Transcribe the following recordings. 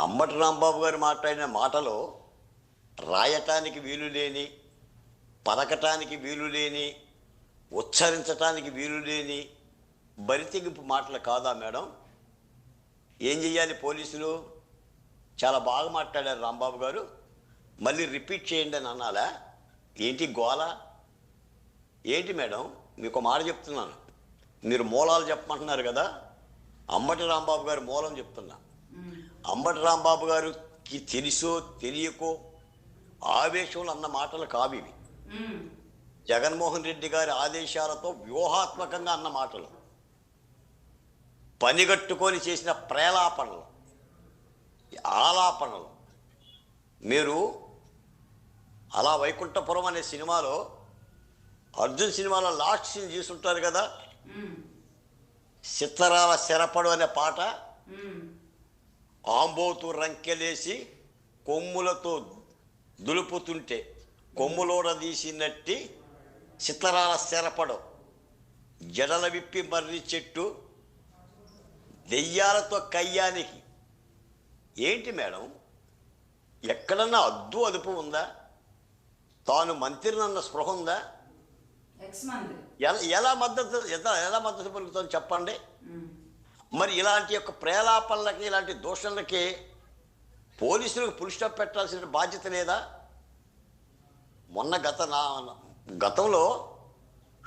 అంబటి రాంబాబు గారు మాట్లాడిన మాటలు రాయటానికి వీలు లేని, పలకటానికి వీలు లేని, ఉచ్చరించటానికి వీలు లేని బరితెగింపు మాటలు కాదా మేడం? ఏం చెయ్యాలి పోలీసులు? చాలా బాగా మాట్లాడారు రాంబాబు గారు, మళ్ళీ రిపీట్ చేయండి అని అనాలా? ఏంటి గోల? ఏంటి మేడం? మీకు మాట చెప్తున్నాను, మీరు మూలాలు చెప్పమంటున్నారు కదా. అంబటి రాంబాబు గారు మూలం చెప్తున్నా. అంబటి రాంబాబు గారికి తెలుసో తెలియకో ఆవేశంలో అన్న మాటలు కావివి. జగన్మోహన్ రెడ్డి గారి ఆదేశాలతో వ్యూహాత్మకంగా అన్న మాటలు, పనిగట్టుకొని చేసిన ప్రేలాపనలు, ఆలాపనలు. మీరు అలా వైకుంఠపురం అనే సినిమాలో, అర్జున్ సినిమాలో లాస్ట్ సీన్ చూసుంటారు కదా, చిత్తరాల శరపడు అనే పాట, ఆంబోతు రంకెలేసి కొమ్ములతో దులుపుతుంటే కొమ్ములోడ తీసినట్టి చిత్తరాల శరపడు, జడల విప్పి మర్రి చెట్టు దెయ్యాలతో కయ్యానికి. ఏంటి మేడం? ఎక్కడన్నా అద్దు అదుపు ఉందా? తాను మంత్రినన్న స్పృహ ఉందా? ఎలా మద్దతు పలుకుతుంది చెప్పండి. మరి ఇలాంటి యొక్క ప్రేలాపనలకి, ఇలాంటి దూషణలకి పోలీసులకు ఫుల్ స్టాప్ పెట్టాల్సిన బాధ్యత లేదా? మొన్న గతంలో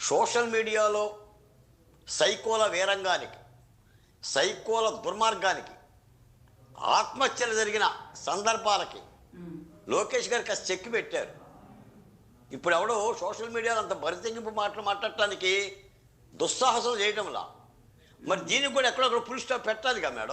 సోషల్ మీడియాలో సైకోల వీరంగానికి, సైకోల దుర్మార్గానికి, ఆత్మహత్యలు జరిగిన సందర్భాలకి లోకేష్ గారికి కాస్త చెక్కి పెట్టారు. ఇప్పుడు ఎవడో సోషల్ మీడియాలో అంత బరితెగింపు మాటలు మాట్లాడటానికి దుస్సాహసం చేయడంలా. మరి దీనికి కూడా ఎక్కడొక్కడ ఫుల్ స్టాప్ పెట్టాలిగా మేడం.